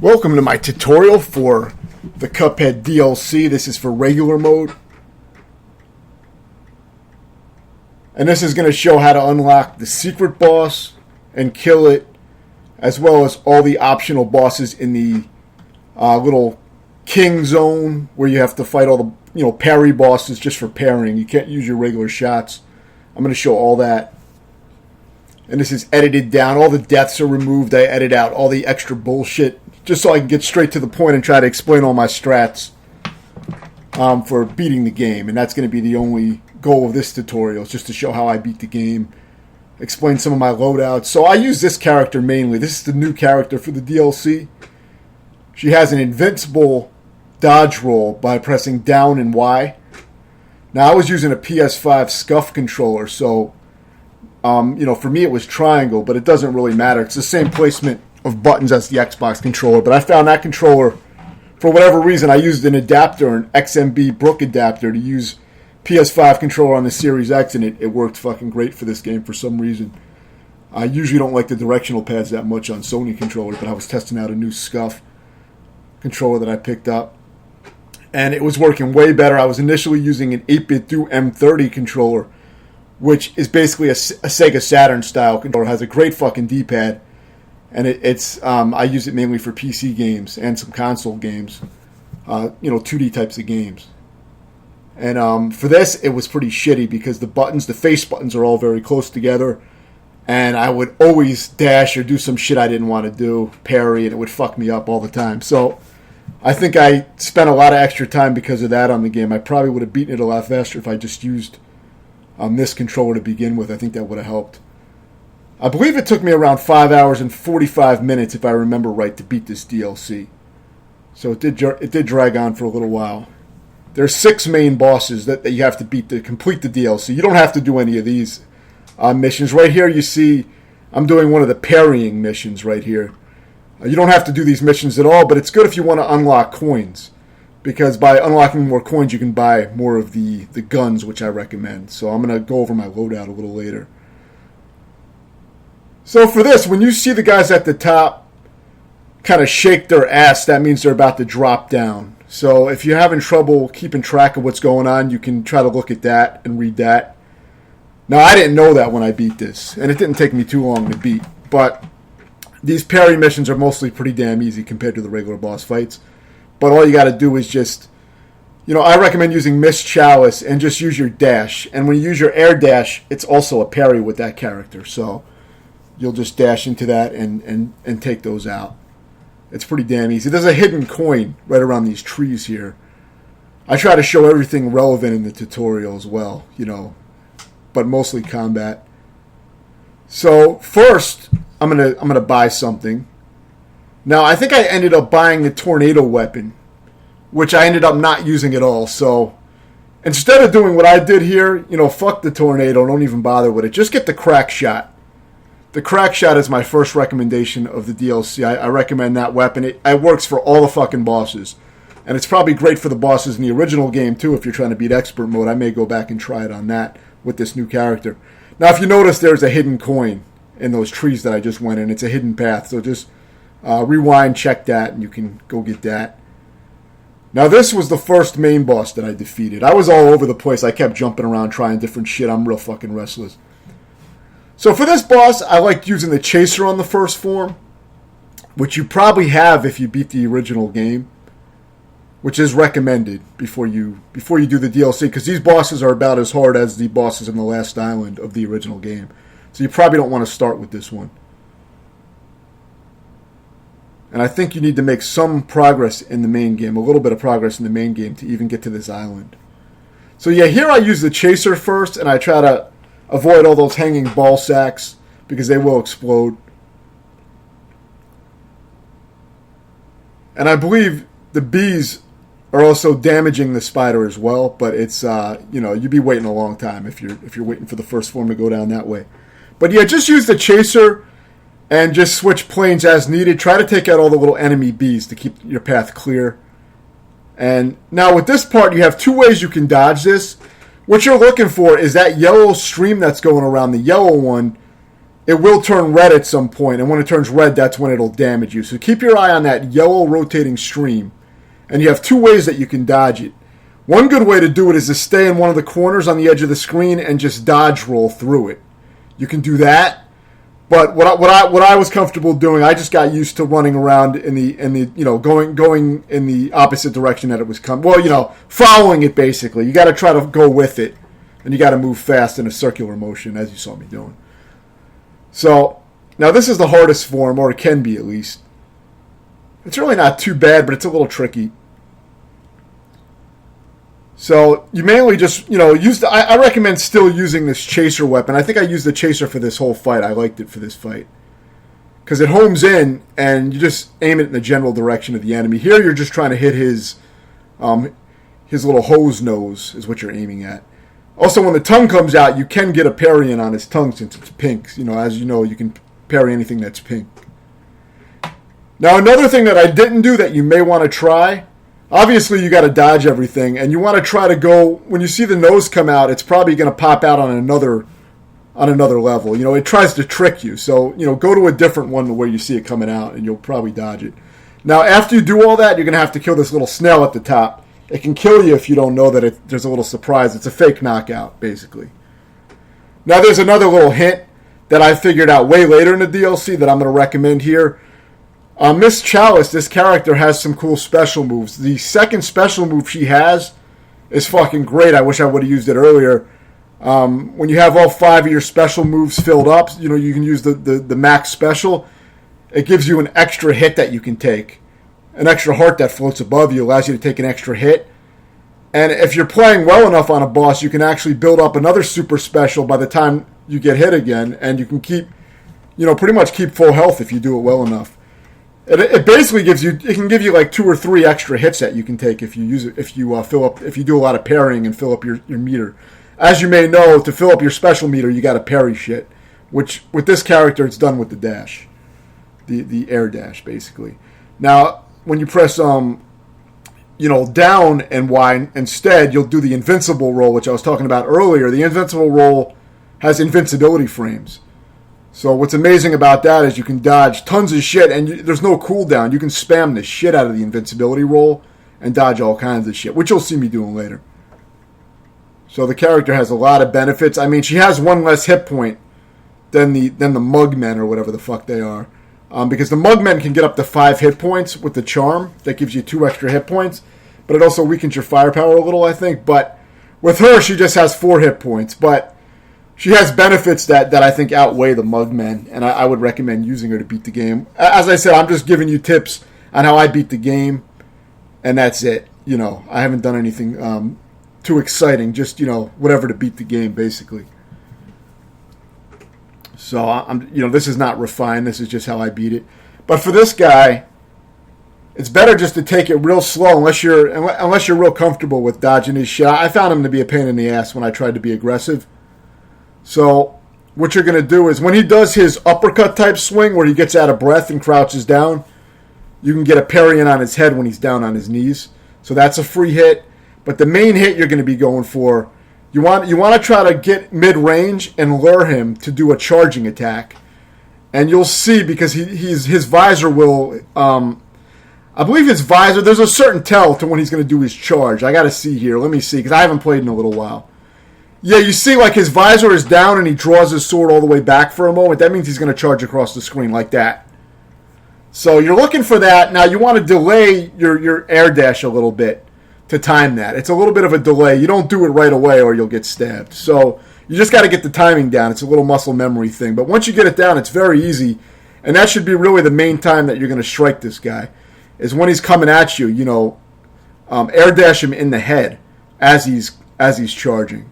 Welcome to my tutorial for the Cuphead DLC. This is for regular mode. And this is going to show how to unlock the secret boss and kill it, as well as all the optional bosses in the little king zone where you have to fight all the parry bosses just for parrying. You can't use your regular shots. I'm going to show all that. And this is edited down. All the deaths are removed. I edit out all the extra bullshit just so I can get straight to the point and try to explain all my strats for beating the game. And that's going to be the only goal of this tutorial, is just to show how I beat the game, explain some of my loadouts. So I use this character mainly. This is the new character for the DLC. She has an invincible dodge roll by pressing down and Y. Now I was using a PS5 SCUF controller, so for me it was triangle, but it doesn't really matter. It's the same placement of buttons as the Xbox controller, but I found that controller, for whatever reason, I used an adapter, an XMB Brook adapter, to use PS5 controller on the Series X, and it worked fucking great for this game for some reason. I usually don't like the directional pads that much on Sony controllers, but I was testing out a new SCUF controller that I picked up, and it was working way better. I was initially using an 8-bit through M30 controller, which is basically a Sega Saturn style controller. It has a great fucking D-pad, and I use it mainly for PC games and some console games, 2D types of games. And for this, it was pretty shitty because the face buttons are all very close together, and I would always dash or do some shit I didn't want to do, parry, and it would fuck me up all the time. So I think I spent a lot of extra time because of that on the game. I probably would have beaten it a lot faster if I just used this controller to begin with. I think that would have helped. I believe it took me around 5 hours and 45 minutes, if I remember right, to beat this DLC. So it did drag on for a little while. There's 6 main bosses that you have to beat to complete the DLC. You don't have to do any of these missions. Right here you see I'm doing one of the parrying missions right here. You don't have to do these missions at all, but it's good if you want to unlock coins, because by unlocking more coins you can buy more of the guns, which I recommend. So I'm going to go over my loadout a little later. So for this, when you see the guys at the top kind of shake their ass, that means they're about to drop down. So if you're having trouble keeping track of what's going on, you can try to look at that and read that. Now, I didn't know that when I beat this, and it didn't take me too long to beat. But these parry missions are mostly pretty damn easy compared to the regular boss fights. But all you got to do is just, I recommend using Miss Chalice and just use your dash. And when you use your air dash, it's also a parry with that character. So you'll just dash into that and take those out. It's pretty damn easy. There's a hidden coin right around these trees here. I try to show everything relevant in the tutorial as well, but mostly combat. So first, I'm gonna buy something. Now, I think I ended up buying the tornado weapon, which I ended up not using at all. So instead of doing what I did here, fuck the tornado, don't even bother with it. Just get the crack shot. The crack shot is my first recommendation of the DLC. I recommend that weapon. It works for all the fucking bosses. And it's probably great for the bosses in the original game, too, if you're trying to beat expert mode. I may go back and try it on that with this new character. Now, if you notice, there's a hidden coin in those trees that I just went in. It's a hidden path. So just rewind, check that, and you can go get that. Now, this was the first main boss that I defeated. I was all over the place. I kept jumping around, trying different shit. I'm real fucking restless. So for this boss, I liked using the chaser on the first form, which you probably have if you beat the original game, which is recommended before you do the DLC, because these bosses are about as hard as the bosses in the last island of the original game. So you probably don't want to start with this one. And I think you need to make some progress in the main game, a little bit of progress in the main game to even get to this island. So yeah, here I use the chaser first, and I try to avoid all those hanging ball sacks because they will explode. And I believe the bees are also damaging the spider as well, but it's you'd be waiting a long time if you're waiting for the first form to go down that way. But yeah, just use the chaser and just switch planes as needed. Try to take out all the little enemy bees to keep your path clear. And now with this part, you have 2 ways you can dodge this. What you're looking for is that yellow stream that's going around. The yellow one it will turn red at some point, and when it turns red, that's when it'll damage you. So keep your eye on that yellow rotating stream, and you have two ways that you can dodge it. One good way to do it is to stay in one of the corners on the edge of the screen and just dodge roll through it. You can do that, but what I was comfortable doing, I just got used to running around in the going in the opposite direction that it was coming. Well, following it basically. You got to try to go with it, and you got to move fast in a circular motion, as you saw me doing. So, now this is the hardest form, or it can be at least. It's really not too bad, but it's a little tricky. So, you mainly just, I recommend still using this chaser weapon. I think I used the chaser for this whole fight. I liked it for this fight. Because it homes in, and you just aim it in the general direction of the enemy. Here, you're just trying to hit his little hose nose, is what you're aiming at. Also, when the tongue comes out, you can get a parry in on his tongue since it's pink. As you know, you can parry anything that's pink. Now, another thing that I didn't do that you may want to try, obviously you got to dodge everything, and you want to try to go, when you see the nose come out, it's probably going to pop out on another level. It tries to trick you. So, go to a different one where you see it coming out, and you'll probably dodge it. Now, after you do all that, you're going to have to kill this little snail at the top. It can kill you if you don't know that there's a little surprise. It's a fake knockout, basically. Now, there's another little hint that I figured out way later in the DLC that I'm going to recommend here. Miss Chalice, this character, has some cool special moves. The second special move she has is fucking great. I wish I would have used it earlier. When you have all 5 of your special moves filled up, you can use the max special. It gives you an extra hit that you can take. An extra heart that floats above you allows you to take an extra hit. And if you're playing well enough on a boss, you can actually build up another super special by the time you get hit again, and you can keep, pretty much keep full health if you do it well enough. It basically it can give you like 2 or 3 extra hits that you can take if you use it, if you do a lot of parrying and fill up your meter. As you may know, to fill up your special meter, you got to parry shit, which with this character, it's done with the dash, the air dash, basically. Now, when you press down and Y instead, you'll do the invincible roll, which I was talking about earlier. The invincible roll has invincibility frames. So what's amazing about that is you can dodge tons of shit, and there's no cooldown. You can spam the shit out of the invincibility roll and dodge all kinds of shit, which you'll see me doing later. So the character has a lot of benefits. I mean, she has 1 less hit point than the Mugmen or whatever the fuck they are. Because the Mugmen can get up to 5 hit points with the charm. That gives you 2 extra hit points. But it also weakens your firepower a little, I think. But with her, she just has 4 hit points. But she has benefits that I think outweigh the Mugmen. And I would recommend using her to beat the game. As I said, I'm just giving you tips on how I beat the game. And that's it. I haven't done anything too exciting. Just, whatever to beat the game, basically. So this is not refined. This is just how I beat it. But for this guy, it's better just to take it real slow unless you're real comfortable with dodging his shit. I found him to be a pain in the ass when I tried to be aggressive. So what you're going to do is when he does his uppercut type swing where he gets out of breath and crouches down, you can get a parry in on his head when he's down on his knees. So that's a free hit. But the main hit you're going to be going for, you want to try to get mid-range and lure him to do a charging attack. And you'll see, because his visor will... I believe his visor... There's a certain tell to when he's going to do his charge. I got to see here. Let me see, because I haven't played in a little while. Yeah, you see, like, his visor is down and he draws his sword all the way back for a moment. That means he's going to charge across the screen like that. So you're looking for that. Now, you want to delay your air dash a little bit to time that. It's a little bit of a delay. You don't do it right away or you'll get stabbed. So you just got to get the timing down. It's a little muscle memory thing. But once you get it down, it's very easy. And that should be really the main time that you're going to strike this guy, is when he's coming at you, air dash him in the head as he's charging.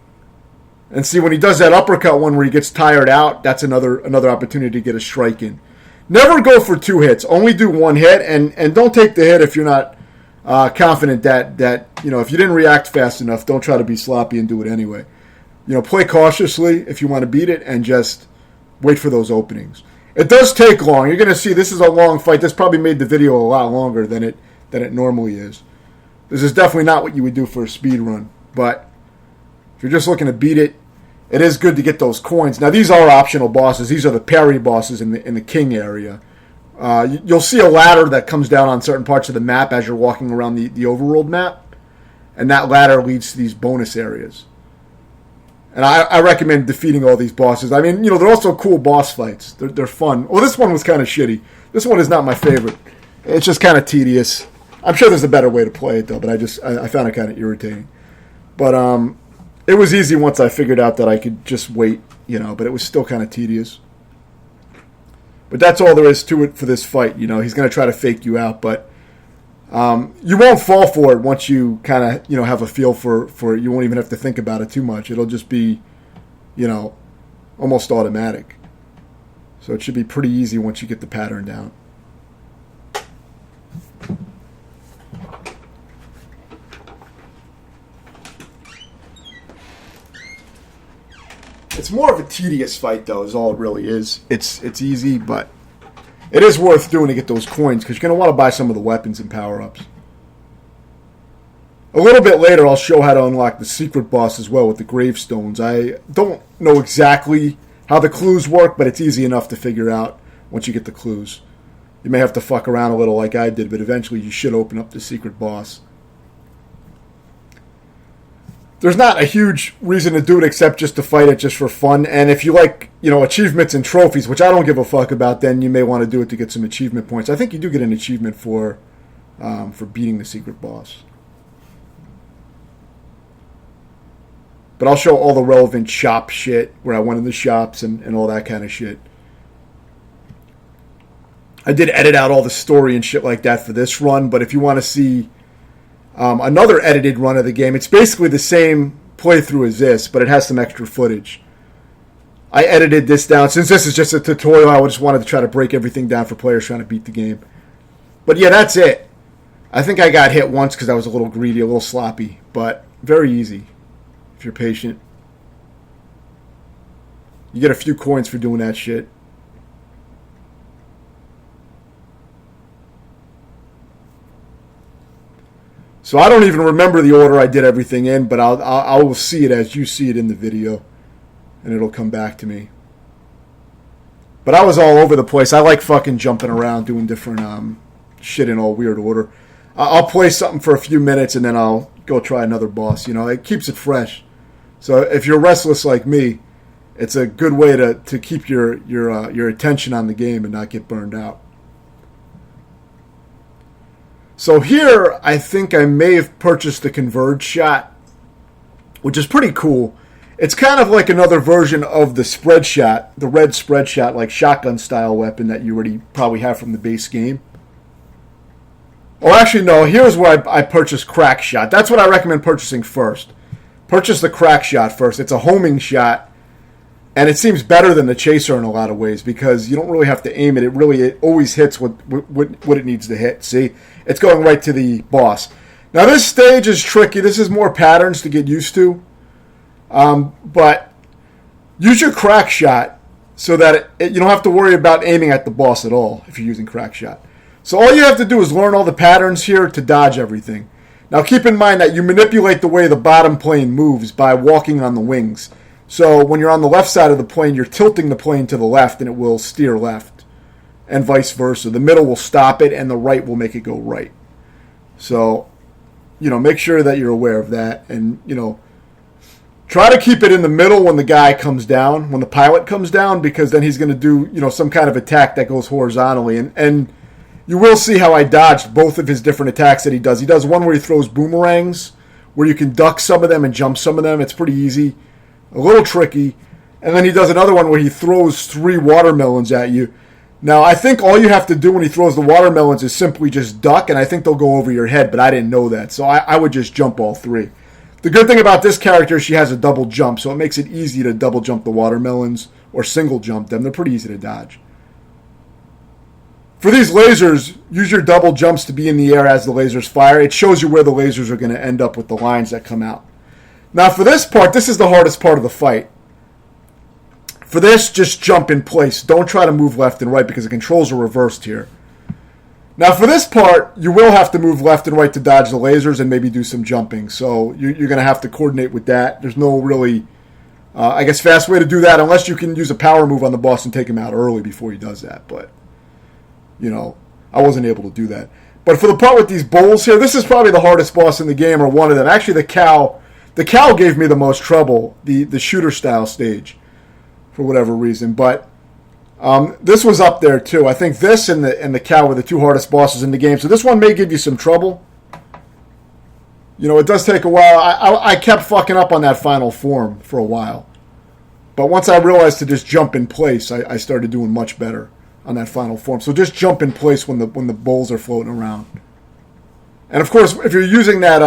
And see, when he does that uppercut one where he gets tired out, that's another opportunity to get a strike in. Never go for 2 hits. Only do 1 hit, and don't take the hit if you're not confident that if you didn't react fast enough, don't try to be sloppy and do it anyway. Play cautiously if you want to beat it, and just wait for those openings. It does take long. You're going to see this is a long fight. This probably made the video a lot longer than it normally is. This is definitely not what you would do for a speed run, but if you're just looking to beat it, it is good to get those coins. Now, these are optional bosses. These are the parry bosses in the king area. You'll see a ladder that comes down on certain parts of the map as you're walking around the overworld map. And that ladder leads to these bonus areas. And I recommend defeating all these bosses. I mean, they're also cool boss fights. They're fun. Well, this one was kind of shitty. This one is not my favorite. It's just kind of tedious. I'm sure there's a better way to play it, though, but I found it kind of irritating. But it was easy once I figured out that I could just wait, but it was still kind of tedious. But that's all there is to it for this fight. He's going to try to fake you out, but you won't fall for it once you kind of, have a feel for it. You won't even have to think about it too much. It'll just be, almost automatic. So it should be pretty easy once you get the pattern down. It's more of a tedious fight, though, is all it really is. It's easy, but it is worth doing to get those coins, because you're going to want to buy some of the weapons and power-ups. A little bit later, I'll show how to unlock the secret boss as well with the gravestones. I don't know exactly how the clues work, but it's easy enough to figure out once you get the clues. You may have to fuck around a little like I did, but eventually you should open up the secret boss. There's not a huge reason to do it except just to fight it just for fun. And if you like, achievements and trophies, which I don't give a fuck about, then you may want to do it to get some achievement points. I think you do get an achievement for beating the secret boss. But I'll show all the relevant shop shit, where I went in the shops and all that kind of shit. I did edit out all the story and shit like that for this run, but if you want to see another edited run of the game, it's basically the same playthrough as this, but it has some extra footage. I edited this down. Since this is just a tutorial, I just wanted to try to break everything down for players trying to beat the game. But yeah, that's it. I think I got hit once because I was a little greedy, a little sloppy, but very easy if you're patient. You get a few coins for doing that shit. So I don't even remember the order I did everything in, but I will see it as you see it in the video, and it'll come back to me. But I was all over the place. I like fucking jumping around, doing different shit in all weird order. I'll play something for a few minutes, and then I'll go try another boss. It keeps it fresh. So if you're restless like me, it's a good way to keep your attention on the game and not get burned out. So here, I think I may have purchased the Converge shot, which is pretty cool. It's kind of like another version of the spread shot, the red spread shot, like shotgun style weapon that you already probably have from the base game. Oh, actually, no. Here's where I purchased Crack Shot. That's what I recommend purchasing first. Purchase the Crack Shot first. It's a homing shot, and it seems better than the Chaser in a lot of ways because you don't really have to aim it. It always hits what it needs to hit. See? It's going right to the boss. Now, this stage is tricky. This is more patterns to get used to. But use your Crack Shot so that you don't have to worry about aiming at the boss at all if you're using Crack Shot. So all you have to do is learn all the patterns here to dodge everything. Now, keep in mind that you manipulate the way the bottom plane moves by walking on the wings. So when you're on the left side of the plane, you're tilting the plane to the left and it will steer left. And vice versa. The middle will stop it and the right will make it go right. So, make sure that you're aware of that. And, try to keep it in the middle when the guy comes down, when the pilot comes down, because then he's going to do, some kind of attack that goes horizontally. And you will see how I dodged both of his different attacks that he does. He does one where he throws boomerangs, where you can duck some of them and jump some of them. It's pretty easy. A little tricky. And then he does another one where he throws 3 watermelons at you. Now, I think all you have to do when he throws the watermelons is simply just duck, and I think they'll go over your head, but I didn't know that. So I would just jump all 3. The good thing about this character is she has a double jump, so it makes it easy to double jump the watermelons or single jump them. They're pretty easy to dodge. For these lasers, use your double jumps to be in the air as the lasers fire. It shows you where the lasers are going to end up with the lines that come out. Now, for this part, this is the hardest part of the fight. For this, just jump in place. Don't try to move left and right because the controls are reversed here. Now, for this part, you will have to move left and right to dodge the lasers and maybe do some jumping. So you're going to have to coordinate with that. There's no really I guess fast way to do that, unless you can use a power move on the boss and take him out early before he does that. But, I wasn't able to do that. But for the part with these bowls here, this is probably the hardest boss in the game, or one of them. Actually, the cow gave me the most trouble, the shooter style stage, for whatever reason. But this was up there too. I think this and the cow were the two hardest bosses in the game. So this one may give you some trouble. It does take a while. I kept fucking up on that final form for a while. But once I realized to just jump in place, I started doing much better on that final form. So just jump in place when the bowls are floating around. And of course, if you're using that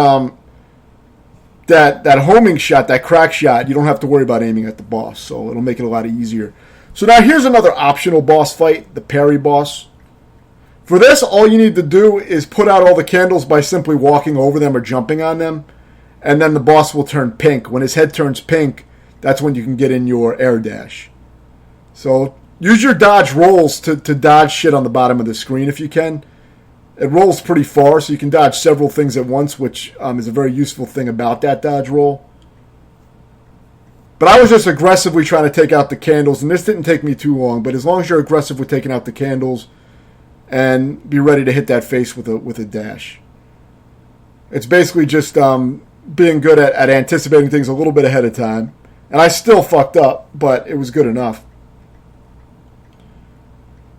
homing shot, that crack shot, you don't have to worry about aiming at the boss. So it'll make it a lot easier. So now here's another optional boss fight, the parry boss. For this, all you need to do is put out all the candles by simply walking over them or jumping on them. And then the boss will turn pink. When his head turns pink, that's when you can get in your air dash. So use your dodge rolls to dodge shit on the bottom of the screen if you can. It rolls pretty far, so you can dodge several things at once, which is a very useful thing about that dodge roll. But I was just aggressively trying to take out the candles, and this didn't take me too long. But as long as you're aggressive with taking out the candles, and be ready to hit that face with a dash. It's basically just being good at anticipating things a little bit ahead of time. And I still fucked up, but it was good enough.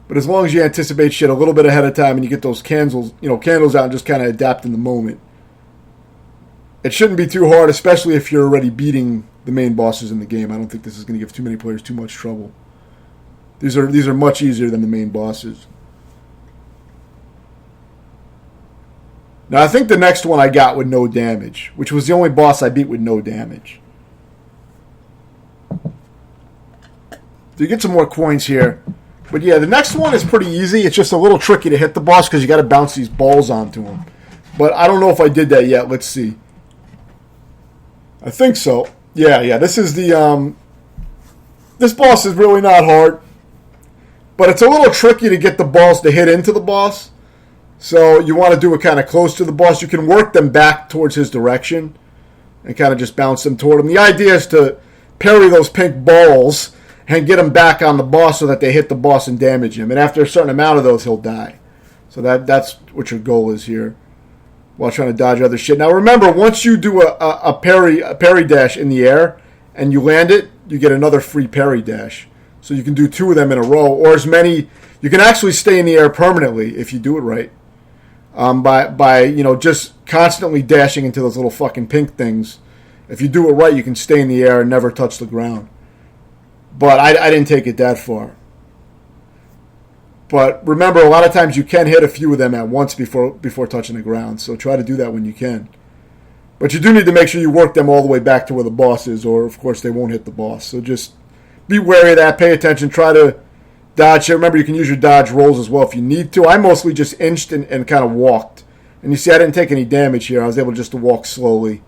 But as long as you anticipate shit a little bit ahead of time and you get those candles out and just kind of adapt in the moment, it shouldn't be too hard, especially if you're already beating the main bosses in the game. I don't think this is going to give too many players too much trouble. These are much easier than the main bosses. Now, I think the next one I got with no damage, which was the only boss I beat with no damage. So you get some more coins here. But yeah, the next one is pretty easy. It's just a little tricky to hit the boss because you got to bounce these balls onto him. But I don't know if I did that yet. Let's see. I think so. Yeah. This is the... This boss is really not hard. But it's a little tricky to get the balls to hit into the boss. So you want to do it kind of close to the boss. You can work them back towards his direction and kind of just bounce them toward him. The idea is to parry those pink balls and get them back on the boss so that they hit the boss and damage him. And after a certain amount of those, he'll die. So that's what your goal is here while trying to dodge other shit. Now remember, once you do a parry dash in the air and you land it, you get another free parry dash. So you can do 2 of them in a row, or as many. You can actually stay in the air permanently if you do it right. By just constantly dashing into those little fucking pink things. If you do it right, you can stay in the air and never touch the ground. But I didn't take it that far. But remember, a lot of times you can hit a few of them at once before touching the ground. So try to do that when you can. But you do need to make sure you work them all the way back to where the boss is, or of course they won't hit the boss. So just be wary of that. Pay attention. Try to dodge. Remember, you can use your dodge rolls as well if you need to. I mostly just inched and kind of walked. And you see, I didn't take any damage here. I was able just to walk slowly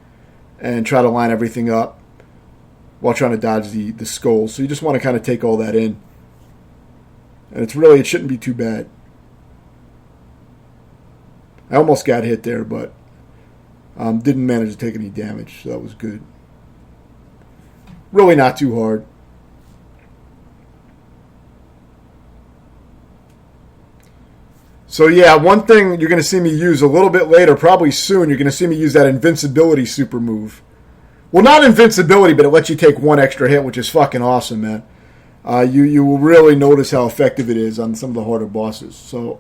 and try to line everything up while trying to dodge the skulls. So you just want to kind of take all that in. And it shouldn't be too bad. I almost got hit there, but didn't manage to take any damage, so that was good. Really not too hard. So yeah, one thing you're going to see me use a little bit later, probably soon, you're going to see me use that invincibility super move. Well, not invincibility, but it lets you take one extra hit, which is fucking awesome, man. You will really notice how effective it is on some of the harder bosses. So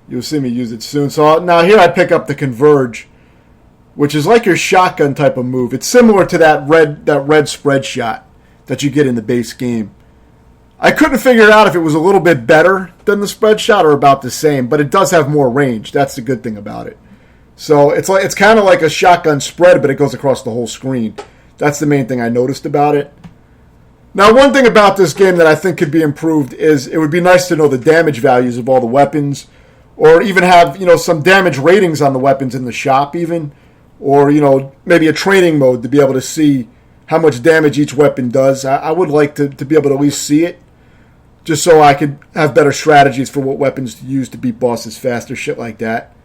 you'll see me use it soon. So now here I pick up the Converge, which is like your shotgun type of move. It's similar to that red spread shot that you get in the base game. I couldn't figure out if it was a little bit better than the spread shot or about the same, but it does have more range. That's the good thing about it. So it's kind of like a shotgun spread, but it goes across the whole screen. That's the main thing I noticed about it. Now, one thing about this game that I think could be improved is it would be nice to know the damage values of all the weapons, or even have some damage ratings on the weapons in the shop even, or maybe a training mode to be able to see how much damage each weapon does. I would like to be able to at least see it, just so I could have better strategies for what weapons to use to beat bosses faster, shit like that.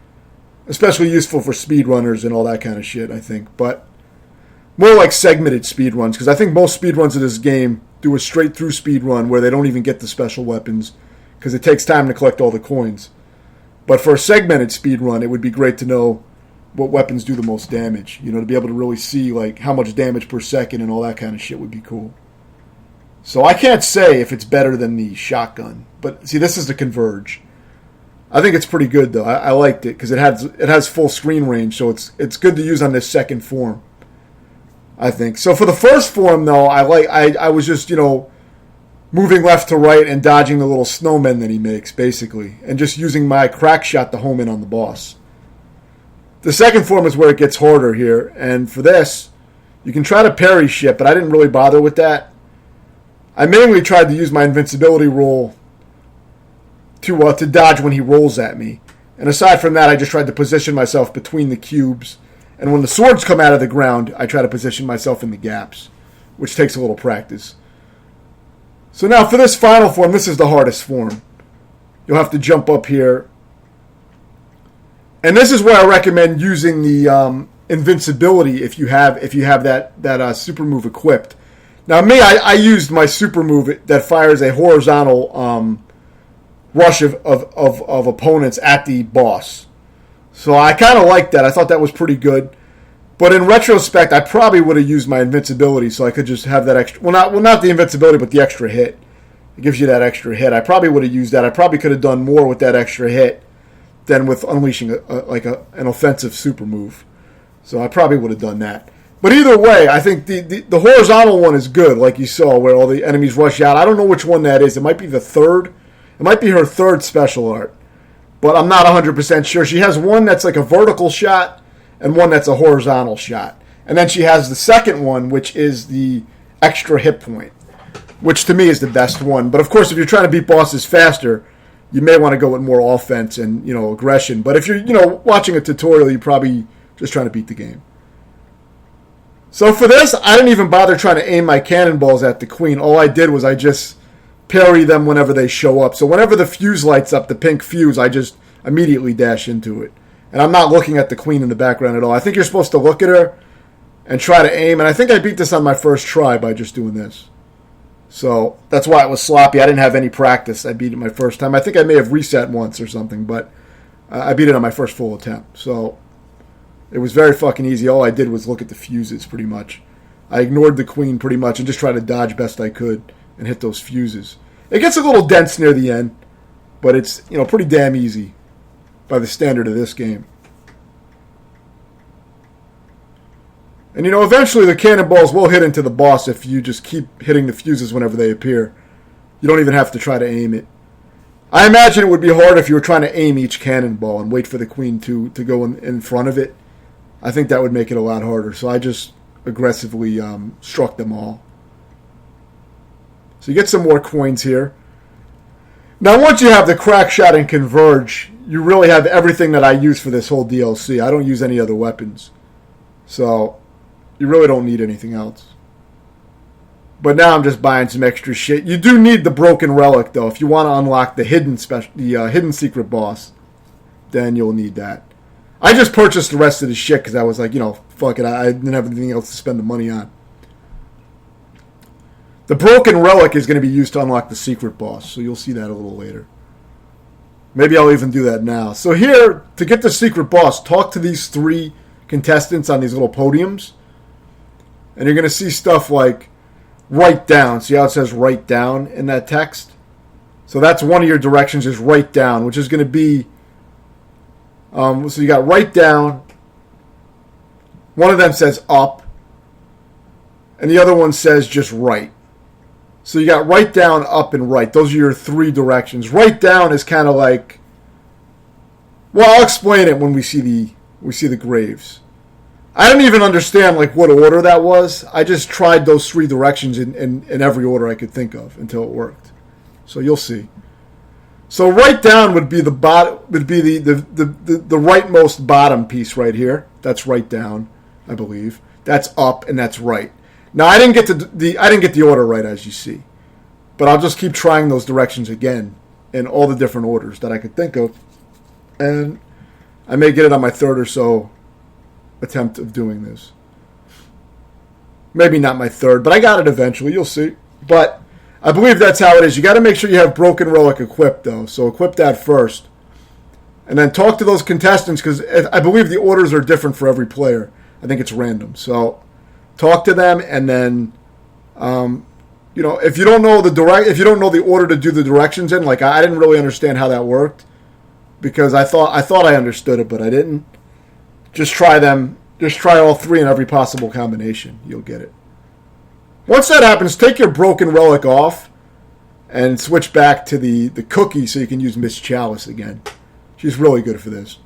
Especially useful for speedrunners and all that kind of shit, I think. But more like segmented speed runs, because I think most speed runs of this game do a straight through speed run where they don't even get the special weapons because it takes time to collect all the coins. But for a segmented speed run, it would be great to know what weapons do the most damage. You know, to be able to really see like how much damage per second and all that kind of shit would be cool. So I can't say if it's better than the shotgun, but see, this is the Converge. I think it's pretty good though. I liked it because it has full screen range, so it's good to use on this second form, I think. So for the first form though, I was just, you know, moving left to right and dodging the little snowmen that he makes, basically, and just using my crack shot to home in on the boss. The second form is where it gets harder here, and for this, you can try to parry shit, but I didn't really bother with that. I mainly tried to use my invincibility roll to dodge when he rolls at me. And aside from that, I just tried to position myself between the cubes. And when the swords come out of the ground, I try to position myself in the gaps, which takes a little practice. So now for this final form, this is the hardest form. You'll have to jump up here. And this is where I recommend using the invincibility if you have that super move equipped. Now me, I used my super move that fires a horizontal rush of opponents at the boss. So I kind of liked that. I thought that was pretty good. But in retrospect, I probably would have used my invincibility so I could just have that extra... Well, not the invincibility, but the extra hit. It gives you that extra hit. I probably would have used that. I probably could have done more with that extra hit than with unleashing an offensive super move. So I probably would have done that. But either way, I think the horizontal one is good, like you saw, where all the enemies rush out. I don't know which one that is. It might be the third. It might be her third special art. But I'm not 100% sure. She has one that's like a vertical shot and one that's a horizontal shot. And then she has the second one, which is the extra hit point, which to me is the best one. But of course, if you're trying to beat bosses faster, you may want to go with more offense and, you know, aggression. But if you're, you know, watching a tutorial, you're probably just trying to beat the game. So for this, I didn't even bother trying to aim my cannonballs at the queen. All I did was I just parry them whenever they show up. So whenever the fuse lights up, the pink fuse, I just immediately dash into it. And I'm not looking at the queen in the background at all. I think you're supposed to look at her and try to aim. And I think I beat this on my first try by just doing this. So that's why it was sloppy. I didn't have any practice. I beat it my first time. I think I may have reset once or something, but I beat it on my first full attempt. So it was very fucking easy. All I did was look at the fuses pretty much. I ignored the queen pretty much and just tried to dodge best I could and hit those fuses. It gets a little dense near the end, but it's, you know, pretty damn easy by the standard of this game. And, you know, eventually the cannonballs will hit into the boss if you just keep hitting the fuses whenever they appear. You don't even have to try to aim it. I imagine it would be hard if you were trying to aim each cannonball and wait for the queen to go in front of it. I think that would make it a lot harder. So I just aggressively struck them all. So you get some more coins here. Now once you have the crack shot and converge, you really have everything that I use for this whole DLC. I don't use any other weapons. So you really don't need anything else. But now I'm just buying some extra shit. You do need the broken relic though. If you want to unlock the hidden secret boss, then you'll need that. I just purchased the rest of the shit because I was like, you know, fuck it. I didn't have anything else to spend the money on. The broken relic is going to be used to unlock the secret boss, so you'll see that a little later. Maybe I'll even do that now. So here, to get the secret boss, talk to these 3 contestants on these little podiums. And you're going to see stuff like write down. See how it says write down in that text? So that's one of your directions is write down, which is going to be... so you got write down. One of them says up. And the other one says just right. So you got write down, up, and right. Those are your 3 directions. Write down is kind of like... Well, I'll explain it when we see the graves. I didn't even understand like what order that was. I just tried those 3 directions in every order I could think of until it worked. So you'll see. So write down would be the rightmost bottom piece right here. That's write down, I believe. That's up and that's right. Now I didn't get the order right as you see, but I'll just keep trying those directions again in all the different orders that I could think of, and I may get it on my 3rd or so attempt of doing this. Maybe not my third, but I got it eventually. You'll see. But I believe that's how it is. You got to make sure you have Broken Relic equipped, though. So equip that first. And then talk to those contestants, because I believe the orders are different for every player. I think it's random. So talk to them, and then, if you don't know if you don't know the order to do the directions in, like I didn't really understand how that worked, because I thought I understood it, but I didn't. Just try them. Just try all three in every possible combination. You'll get it. Once that happens, take your Broken Relic off and switch back to the cookie so you can use Miss Chalice again. She's really good for this.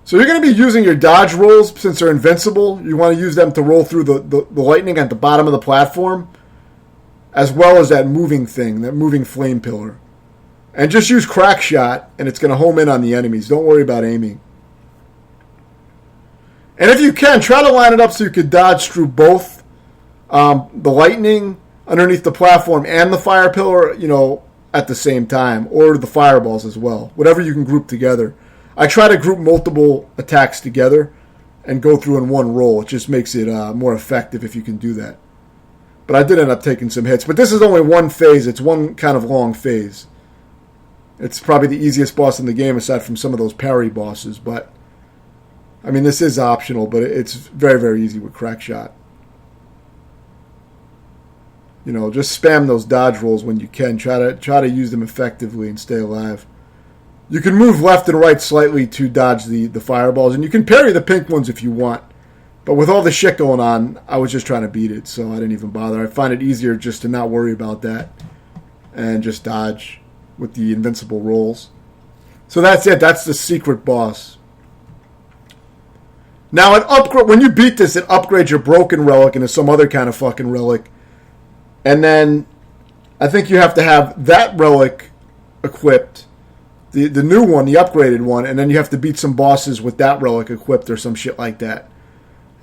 So you're going to be using your dodge rolls since they're invincible. You want to use them to roll through the lightning at the bottom of the platform, as well as that moving thing, that moving flame pillar. And just use Crack Shot, and it's going to home in on the enemies. Don't worry about aiming. And if you can, try to line it up so you could dodge through both the lightning underneath the platform and the fire pillar, at the same time, or the fireballs as well. Whatever you can group together. I try to group multiple attacks together and go through in one roll. It just makes it more effective if you can do that. But I did end up taking some hits. But this is only one phase. It's one kind of long phase. It's probably the easiest boss in the game aside from some of those parry bosses. But, I mean, this is optional, but it's very, very easy with Crack Shot. Just spam those dodge rolls when you can. Try to use them effectively and stay alive. You can move left and right slightly to dodge the fireballs, and you can parry the pink ones if you want. But with all the shit going on, I was just trying to beat it, so I didn't even bother. I find it easier just to not worry about that and just dodge with the invincible rolls. So that's it. That's the secret boss. Now, when you beat this, it upgrades your Broken Relic into some other kind of fucking relic. And then I think you have to have that relic equipped, the new one, the upgraded one, and then you have to beat some bosses with that relic equipped or some shit like that.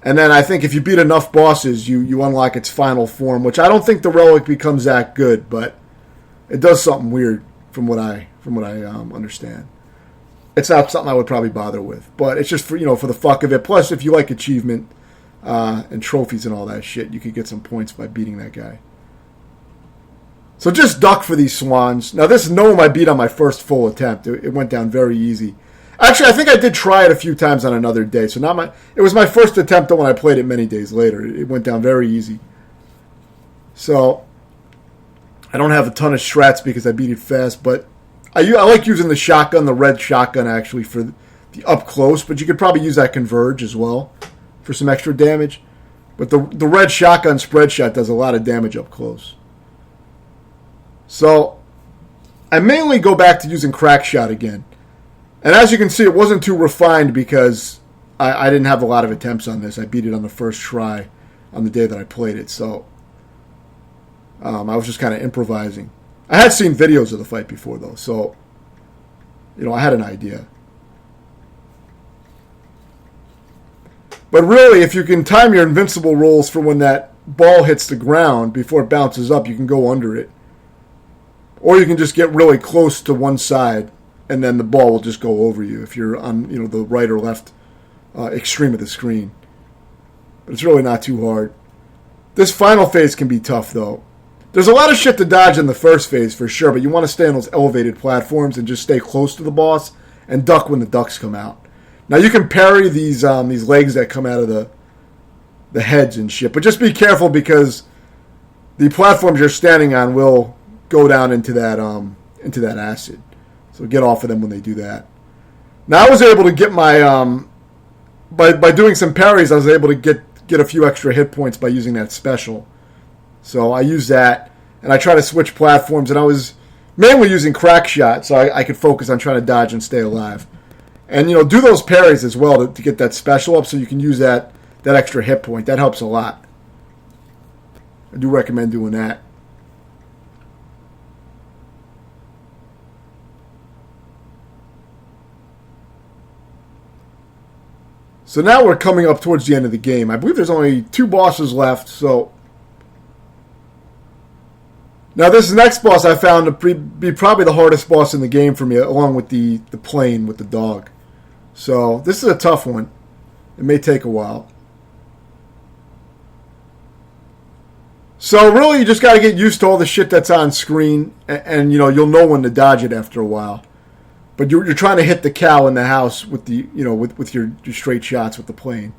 And then I think if you beat enough bosses, you unlock its final form, which I don't think the relic becomes that good, but it does something weird from what I understand. It's not something I would probably bother with, but it's just for the fuck of it. Plus, if you like achievement and trophies and all that shit, you could get some points by beating that guy. So just duck for these swans. Now, this gnome I beat on my first full attempt. It went down very easy. Actually, I think I did try it a few times on another day. So it was my first attempt when I played it many days later. It went down very easy. So I don't have a ton of strats because I beat it fast, but I like using the shotgun, the red shotgun, actually, for the up close. But you could probably use that Converge as well for some extra damage. But the red shotgun spread shot does a lot of damage up close. So I mainly go back to using Crack Shot again. And as you can see, it wasn't too refined because I didn't have a lot of attempts on this. I beat it on the first try on the day that I played it. So I was just kind of improvising. I had seen videos of the fight before, though. So, I had an idea. But really, if you can time your invincible rolls for when that ball hits the ground before it bounces up, you can go under it. Or you can just get really close to one side, and then the ball will just go over you if you're on the right or left extreme of the screen. But it's really not too hard. This final phase can be tough, though. There's a lot of shit to dodge in the first phase, for sure, but you want to stay on those elevated platforms and just stay close to the boss and duck when the ducks come out. Now, you can parry these legs that come out of the heads and shit, but just be careful because the platforms you're standing on will go down into that acid. So get off of them when they do that. Now I was able to get my by doing some parries, I was able to get a few extra hit points by using that special. So I use that, and I try to switch platforms, and I was mainly using Crack Shot so I could focus on trying to dodge and stay alive. And do those parries as well to get that special up so you can use that extra hit point. That helps a lot. I do recommend doing that. So now we're coming up towards the end of the game. I believe there's only 2 bosses left, so... Now this next boss I found to be probably the hardest boss in the game for me, along with the plane with the dog. So this is a tough one. It may take a while. So really, you just got to get used to all the shit that's on screen, and you'll know when to dodge it after a while. But you're trying to hit the cow in the house with the with your straight shots with the plane,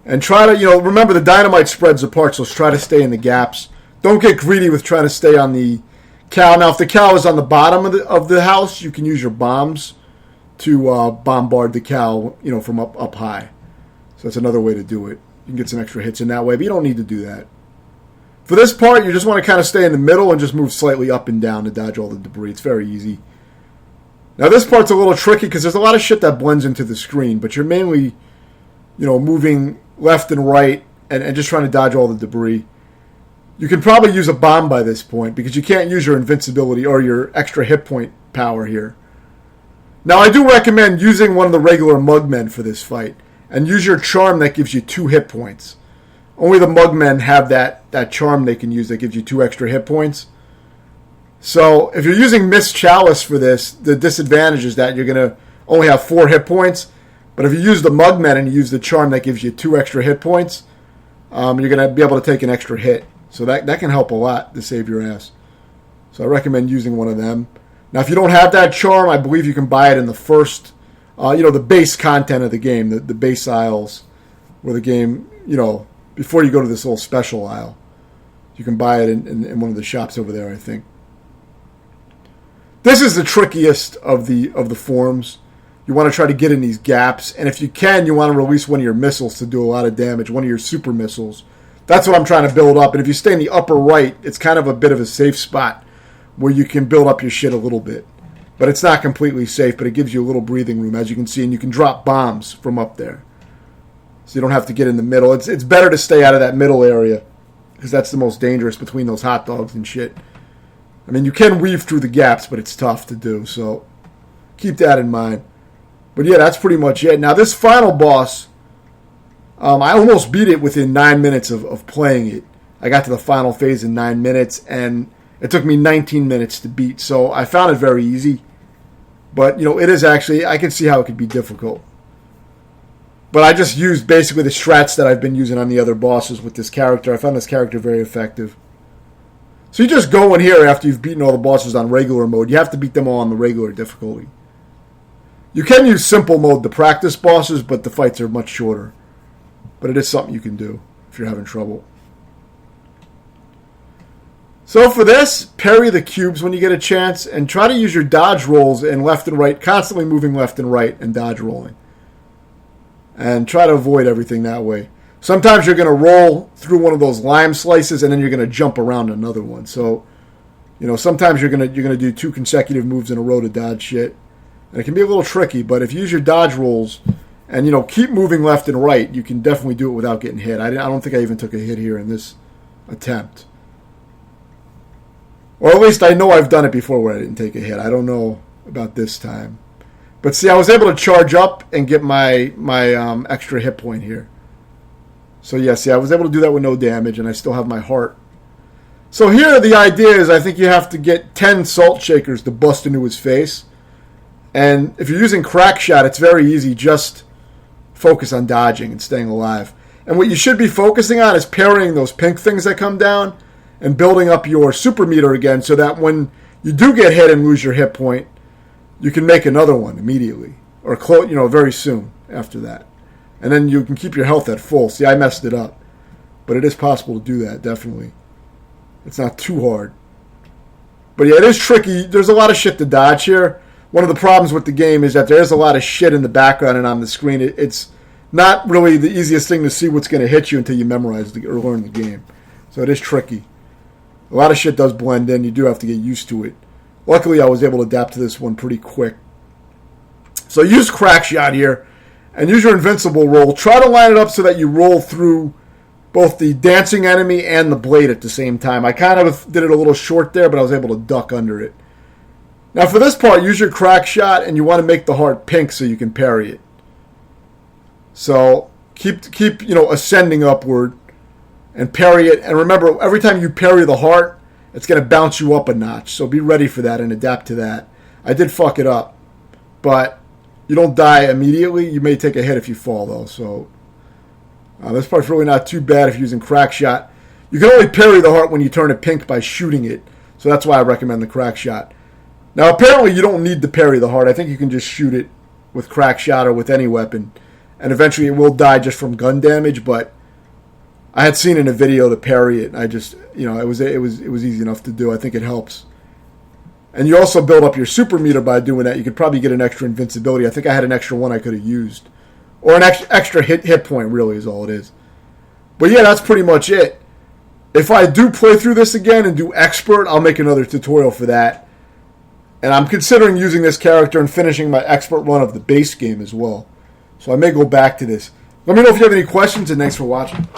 and try to remember the dynamite spreads apart, so try to stay in the gaps. Don't get greedy with trying to stay on the cow. Now, if the cow is on the bottom of the house, you can use your bombs to bombard the cow, from up high. So that's another way to do it. You can get some extra hits in that way, but you don't need to do that. For this part, you just want to kind of stay in the middle and just move slightly up and down to dodge all the debris. It's very easy. Now, this part's a little tricky because there's a lot of shit that blends into the screen, but you're mainly, moving left and right and just trying to dodge all the debris. You can probably use a bomb by this point because you can't use your invincibility or your extra hit point power here. Now, I do recommend using one of the regular mugmen for this fight and use your charm that gives you 2 hit points. Only the mugmen have that charm they can use that gives you 2 extra hit points. So if you're using Miss Chalice for this, the disadvantage is that you're going to only have 4 hit points. But if you use the mugmen and you use the charm that gives you 2 extra hit points, you're going to be able to take an extra hit. So that can help a lot to save your ass. So I recommend using one of them. Now, if you don't have that charm, I believe you can buy it in the first, the base content of the game, the base aisles, where the game, before you go to this little special aisle. You can buy it in one of the shops over there, I think. This is the trickiest of the forms. You want to try to get in these gaps, and if you can, you want to release one of your missiles to do a lot of damage, one of your super missiles. That's what I'm trying to build up, and if you stay in the upper right, it's kind of a bit of a safe spot where you can build up your shit a little bit. But it's not completely safe, but it gives you a little breathing room, as you can see, and you can drop bombs from up there. So you don't have to get in the middle. It's better to stay out of that middle area, because that's the most dangerous between those hot dogs and shit. I mean, you can weave through the gaps, but it's tough to do, so keep that in mind. But yeah, that's pretty much it. Now, this final boss, I almost beat it within 9 minutes of playing it. I got to the final phase in 9 minutes, and it took me 19 minutes to beat, so I found it very easy. But, it is actually, I can see how it could be difficult. But I just used basically the strats that I've been using on the other bosses with this character. I found this character very effective. So you just go in here after you've beaten all the bosses on regular mode. You have to beat them all on the regular difficulty. You can use simple mode to practice bosses, but the fights are much shorter. But it is something you can do if you're having trouble. So for this, parry the cubes when you get a chance, and try to use your dodge rolls in left and right, constantly moving left and right and dodge rolling. And try to avoid everything that way. Sometimes you're going to roll through one of those lime slices, and then you're going to jump around another one. So, sometimes you're going to do 2 consecutive moves in a row to dodge shit. And it can be a little tricky, but if you use your dodge rolls and, keep moving left and right, you can definitely do it without getting hit. I don't think I even took a hit here in this attempt. Or at least I know I've done it before where I didn't take a hit. I don't know about this time. But see, I was able to charge up and get my extra hit point here. So yeah, see, I was able to do that with no damage, and I still have my heart. So here the idea is I think you have to get 10 salt shakers to bust into his face. And if you're using crack shot, it's very easy. Just focus on dodging and staying alive. And what you should be focusing on is parrying those pink things that come down and building up your super meter again so that when you do get hit and lose your hit point, you can make another one immediately or very soon after that. And then you can keep your health at full. See, I messed it up. But it is possible to do that, definitely. It's not too hard. But yeah, it is tricky. There's a lot of shit to dodge here. One of the problems with the game is that there is a lot of shit in the background and on the screen. It's not really the easiest thing to see what's going to hit you until you memorize or learn the game. So it is tricky. A lot of shit does blend in. You do have to get used to it. Luckily, I was able to adapt to this one pretty quick. So use crack shot here. And use your invincible roll. Try to line it up so that you roll through both the dancing enemy and the blade at the same time. I kind of did it a little short there, but I was able to duck under it. Now for this part, use your crack shot, and you want to make the heart pink so you can parry it. So keep ascending upward and parry it. And remember, every time you parry the heart, it's going to bounce you up a notch. So be ready for that and adapt to that. I did fuck it up, but you don't die immediately. You may take a hit if you fall, though. So this part's really not too bad if you're using crack shot. You can only parry the heart when you turn it pink by shooting it. So that's why I recommend the crack shot. Now, apparently you don't need to parry the heart. I think you can just shoot it with crack shot or with any weapon. And eventually it will die just from gun damage, but I had seen in a video to parry it. I just, it was easy enough to do. I think it helps. And you also build up your super meter by doing that. You could probably get an extra invincibility. I think I had an extra one I could have used. Or an extra hit point, really, is all it is. But yeah, that's pretty much it. If I do play through this again and do expert, I'll make another tutorial for that. And I'm considering using this character and finishing my expert run of the base game as well. So I may go back to this. Let me know if you have any questions, and thanks for watching.